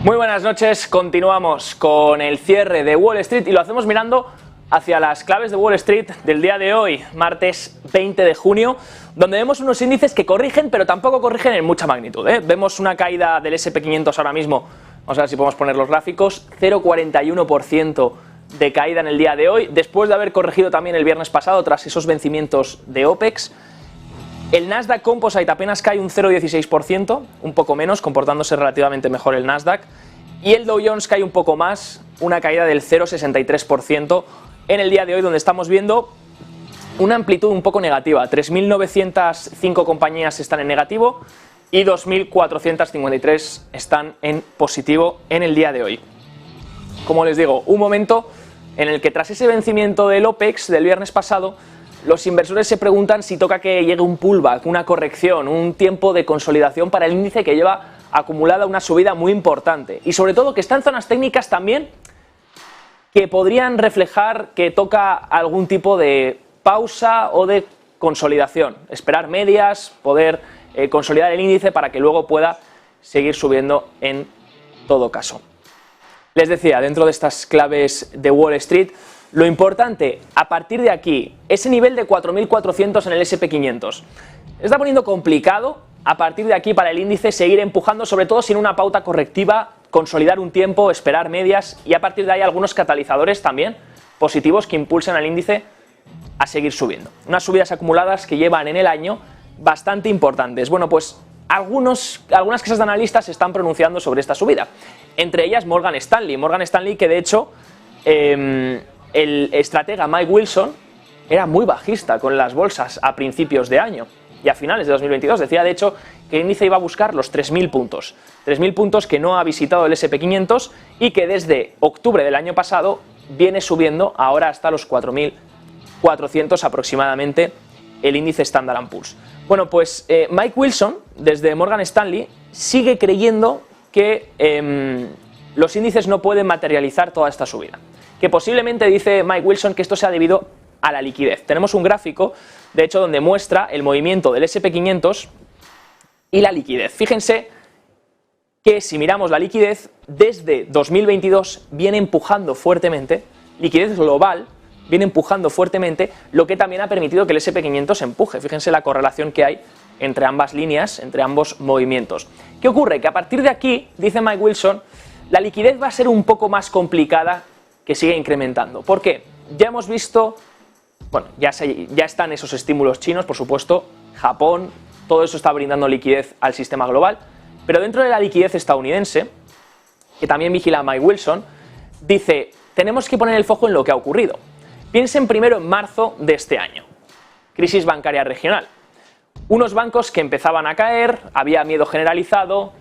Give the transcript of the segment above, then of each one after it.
Muy buenas noches, continuamos con el cierre de Wall Street y lo hacemos mirando hacia las claves de Wall Street del día de hoy, martes 20 de junio, donde vemos unos índices que corrigen, pero tampoco corrigen en mucha magnitud, ¿eh? Vemos una caída del S&P 500 ahora mismo, vamos a ver si podemos poner los gráficos, 0,41% de caída en el día de hoy, después de haber corregido también el viernes pasado tras esos vencimientos de OPEX. El Nasdaq Composite apenas cae un 0,16%, un poco menos, comportándose relativamente mejor el Nasdaq. Y el Dow Jones cae un poco más, una caída del 0,63% en el día de hoy, donde estamos viendo una amplitud un poco negativa. 3.905 compañías están en negativo y 2.453 están en positivo en el día de hoy. Como les digo, un momento en el que tras ese vencimiento del OPEX del viernes pasado, los inversores se preguntan si toca que llegue un pullback, una corrección, un tiempo de consolidación para el índice que lleva acumulada una subida muy importante. Y sobre todo que está en zonas técnicas también que podrían reflejar que toca algún tipo de pausa o de consolidación. Esperar medias, poder consolidar el índice para que luego pueda seguir subiendo en todo caso. Les decía, dentro de estas claves de Wall Street, lo importante, a partir de aquí, ese nivel de 4.400 en el S&P 500. Está poniendo complicado, a partir de aquí, para el índice seguir empujando, sobre todo sin una pauta correctiva, consolidar un tiempo, esperar medias y a partir de ahí algunos catalizadores también positivos que impulsen al índice a seguir subiendo. Unas subidas acumuladas que llevan en el año bastante importantes. Bueno, pues algunas casas de analistas se están pronunciando sobre esta subida. Entre ellas Morgan Stanley. Morgan Stanley que de hecho el estratega Mike Wilson era muy bajista con las bolsas a principios de año y a finales de 2022 decía de hecho que el índice iba a buscar los 3.000 puntos. 3.000 puntos que no ha visitado el S&P 500 y que desde octubre del año pasado viene subiendo ahora hasta los 4.400 aproximadamente el índice Standard & Poor's. Bueno, pues Mike Wilson desde Morgan Stanley sigue creyendo que los índices no pueden materializar toda esta subida. Que posiblemente dice Mike Wilson que esto sea debido a la liquidez. Tenemos un gráfico, de hecho, donde muestra el movimiento del S&P 500 y la liquidez. Fíjense que si miramos la liquidez, desde 2022 viene empujando fuertemente, liquidez global, viene empujando fuertemente, lo que también ha permitido que el S&P 500 empuje. Fíjense la correlación que hay entre ambas líneas, entre ambos movimientos. ¿Qué ocurre? Que a partir de aquí, dice Mike Wilson, la liquidez va a ser un poco más complicada que sigue incrementando. ¿Por qué? Ya hemos visto, bueno, ya están esos estímulos chinos, por supuesto, Japón, todo eso está brindando liquidez al sistema global, pero dentro de la liquidez estadounidense, que también vigila Mike Wilson, dice, tenemos que poner el foco en lo que ha ocurrido. Piensen primero en marzo de este año, crisis bancaria regional. Unos bancos que empezaban a caer, había miedo generalizado,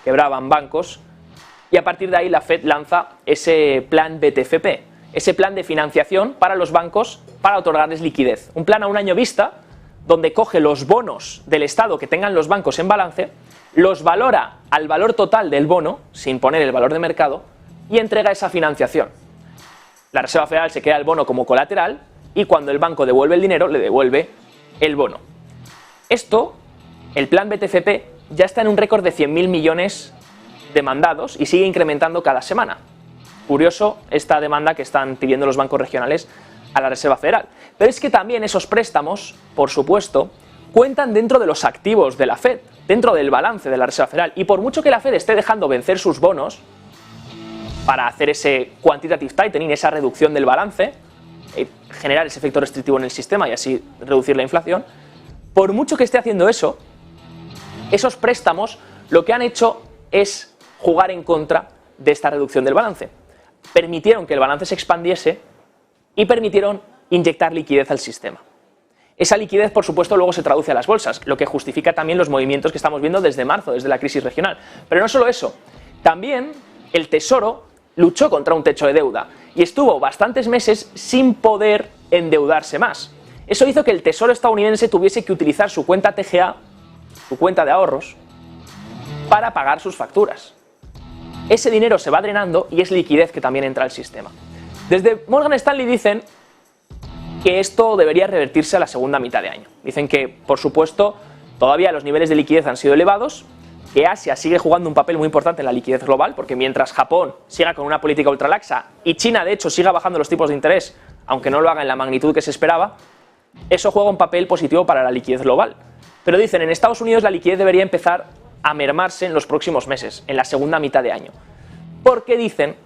quebraban bancos, y a partir de ahí la Fed lanza ese plan BTFP, ese plan de financiación para los bancos para otorgarles liquidez. Un plan a un año vista, donde coge los bonos del Estado que tengan los bancos en balance, los valora al valor total del bono, sin poner el valor de mercado, y entrega esa financiación. La Reserva Federal se queda el bono como colateral y cuando el banco devuelve el dinero, le devuelve el bono. Esto, el plan BTFP, ya está en un récord de 100.000 millones demandados y sigue incrementando cada semana. Curioso esta demanda que están pidiendo los bancos regionales a la Reserva Federal. Pero es que también esos préstamos, por supuesto, cuentan dentro de los activos de la Fed, dentro del balance de la Reserva Federal. Y por mucho que la Fed esté dejando vencer sus bonos para hacer ese quantitative tightening, esa reducción del balance, generar ese efecto restrictivo en el sistema y así reducir la inflación, por mucho que esté haciendo eso, esos préstamos lo que han hecho es jugar en contra de esta reducción del balance. Permitieron que el balance se expandiese y permitieron inyectar liquidez al sistema. Esa liquidez, por supuesto, luego se traduce a las bolsas, lo que justifica también los movimientos que estamos viendo desde marzo, desde la crisis regional. Pero no solo eso, también el Tesoro luchó contra un techo de deuda y estuvo bastantes meses sin poder endeudarse más. Eso hizo que el Tesoro estadounidense tuviese que utilizar su cuenta TGA, su cuenta de ahorros, para pagar sus facturas. Ese dinero se va drenando y es liquidez que también entra al sistema. Desde Morgan Stanley dicen que esto debería revertirse a la segunda mitad de año. Dicen que, por supuesto, todavía los niveles de liquidez han sido elevados, que Asia sigue jugando un papel muy importante en la liquidez global, porque mientras Japón siga con una política ultralaxa y China, de hecho, siga bajando los tipos de interés, aunque no lo haga en la magnitud que se esperaba, eso juega un papel positivo para la liquidez global. Pero dicen, en Estados Unidos la liquidez debería empezar a mermarse en los próximos meses, en la segunda mitad de año. Porque dicen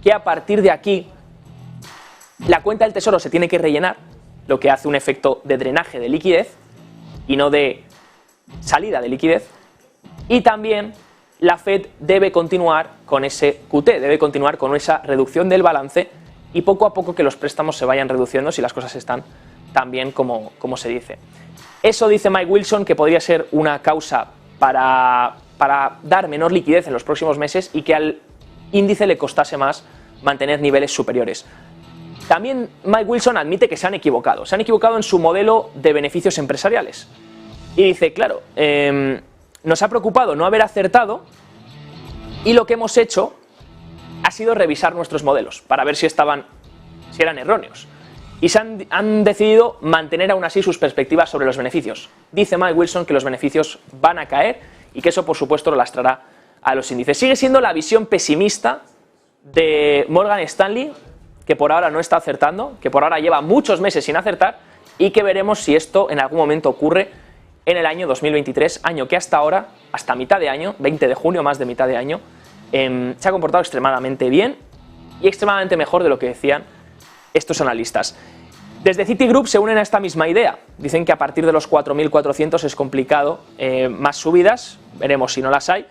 que a partir de aquí la cuenta del tesoro se tiene que rellenar, lo que hace un efecto de drenaje de liquidez y no de salida de liquidez. Y también la Fed debe continuar con ese QT, debe continuar con esa reducción del balance y poco a poco que los préstamos se vayan reduciendo si las cosas están tan bien como se dice. Eso dice Mike Wilson que podría ser una causa para dar menor liquidez en los próximos meses y que al índice le costase más mantener niveles superiores. También Mike Wilson admite que se han equivocado en su modelo de beneficios empresariales. Y dice, claro, nos ha preocupado no haber acertado y lo que hemos hecho ha sido revisar nuestros modelos para ver si eran erróneos. Y han decidido mantener aún así sus perspectivas sobre los beneficios. Dice Mike Wilson que los beneficios van a caer y que eso por supuesto lo lastrará a los índices. Sigue siendo la visión pesimista de Morgan Stanley, que por ahora no está acertando, que por ahora lleva muchos meses sin acertar y que veremos si esto en algún momento ocurre en el año 2023, año que hasta ahora, hasta mitad de año, 20 de junio, más de mitad de año, se ha comportado extremadamente bien y extremadamente mejor de lo que decían estos analistas. Desde Citigroup se unen a esta misma idea. Dicen que a partir de los 4.400 es complicado más subidas, veremos si no las hay.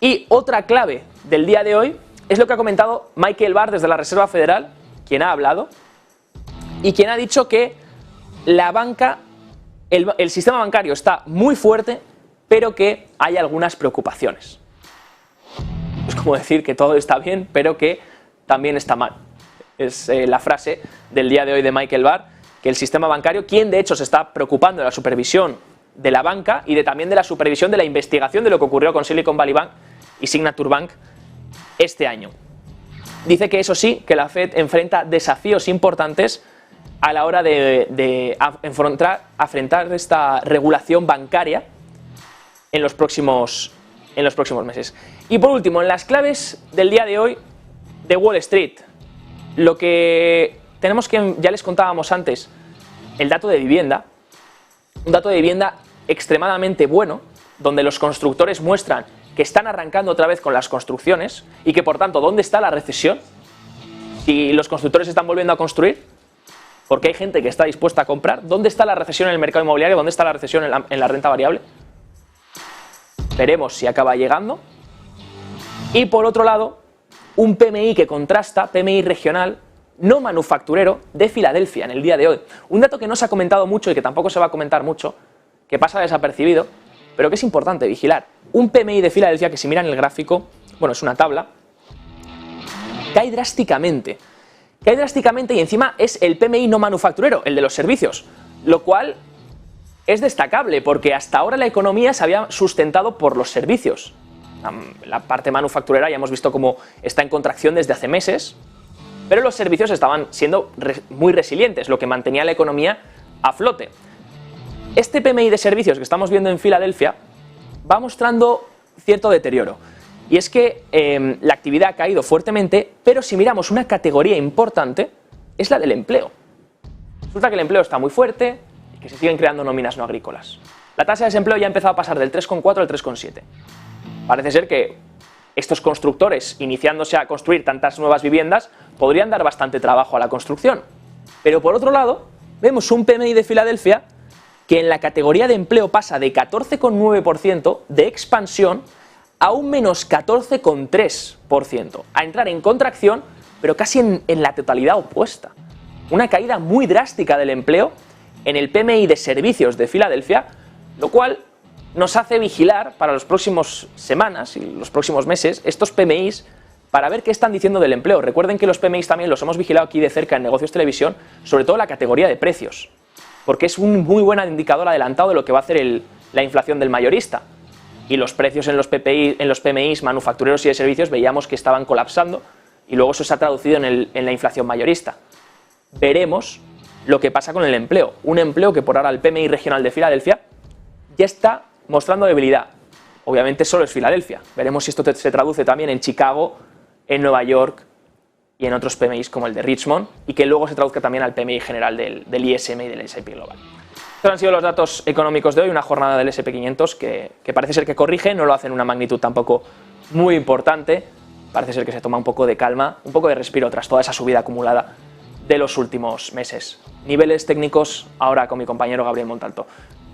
Y otra clave del día de hoy es lo que ha comentado Michael Barr desde la Reserva Federal, quien ha hablado y quien ha dicho que la banca, el sistema bancario está muy fuerte, pero que hay algunas preocupaciones. Es como decir que todo está bien, pero que también está mal. Es la frase del día de hoy de Michael Barr, que el sistema bancario, quien de hecho se está preocupando de la supervisión de la banca y también de la supervisión de la investigación de lo que ocurrió con Silicon Valley Bank y Signature Bank este año. Dice que eso sí, que la Fed enfrenta desafíos importantes a la hora de afrontar esta regulación bancaria en los próximos meses. Y por último, en las claves del día de hoy de Wall Street, lo que tenemos que, ya les contábamos antes, el dato de vivienda, un dato de vivienda extremadamente bueno, donde los constructores muestran que están arrancando otra vez con las construcciones y que por tanto, ¿dónde está la recesión? Si los constructores están volviendo a construir, porque hay gente que está dispuesta a comprar, ¿dónde está la recesión en el mercado inmobiliario? ¿Dónde está la recesión en la renta variable? Veremos si acaba llegando. Y por otro lado, un PMI que contrasta, PMI regional, no manufacturero, de Filadelfia en el día de hoy. Un dato que no se ha comentado mucho y que tampoco se va a comentar mucho, que pasa desapercibido, pero que es importante vigilar. Un PMI de Filadelfia que si miran el gráfico, bueno, es una tabla, cae drásticamente y encima es el PMI no manufacturero, el de los servicios, lo cual es destacable porque hasta ahora la economía se había sustentado por los servicios. La parte manufacturera ya hemos visto cómo está en contracción desde hace meses, pero los servicios estaban siendo muy resilientes, lo que mantenía la economía a flote. Este PMI de servicios que estamos viendo en Filadelfia va mostrando cierto deterioro. Y es que la actividad ha caído fuertemente, pero si miramos una categoría importante, es la del empleo. Resulta que el empleo está muy fuerte y que se siguen creando nóminas no agrícolas. La tasa de desempleo ya ha empezado a pasar del 3,4 al 3,7. Parece ser que estos constructores, iniciándose a construir tantas nuevas viviendas, podrían dar bastante trabajo a la construcción. Pero por otro lado, vemos un PMI de Filadelfia que en la categoría de empleo pasa de 14,9% de expansión a un menos 14,3%, a entrar en contracción, pero casi en la totalidad opuesta. Una caída muy drástica del empleo en el PMI de servicios de Filadelfia, lo cual nos hace vigilar para las próximas semanas y los próximos meses estos PMIs para ver qué están diciendo del empleo. Recuerden que los PMIs también los hemos vigilado aquí de cerca en Negocios Televisión, sobre todo la categoría de precios, porque es un muy buen indicador adelantado de lo que va a hacer la inflación del mayorista. Y los precios en los PMIs manufactureros y de servicios veíamos que estaban colapsando y luego eso se ha traducido en la inflación mayorista. Veremos lo que pasa con el empleo. Un empleo que por ahora el PMI regional de Filadelfia ya está mostrando debilidad. obviamente solo es Filadelfia. Veremos si esto se traduce también en Chicago, en Nueva York y en otros PMIs como el de Richmond, y que luego se traduzca también al PMI general del ISM y del S&P Global. Estos han sido los datos económicos de hoy, una jornada del S&P 500 que parece ser que corrige, no lo hace en una magnitud tampoco muy importante, parece ser que se toma un poco de calma, un poco de respiro tras toda esa subida acumulada de los últimos meses. Niveles técnicos ahora con mi compañero Gabriel Montalto.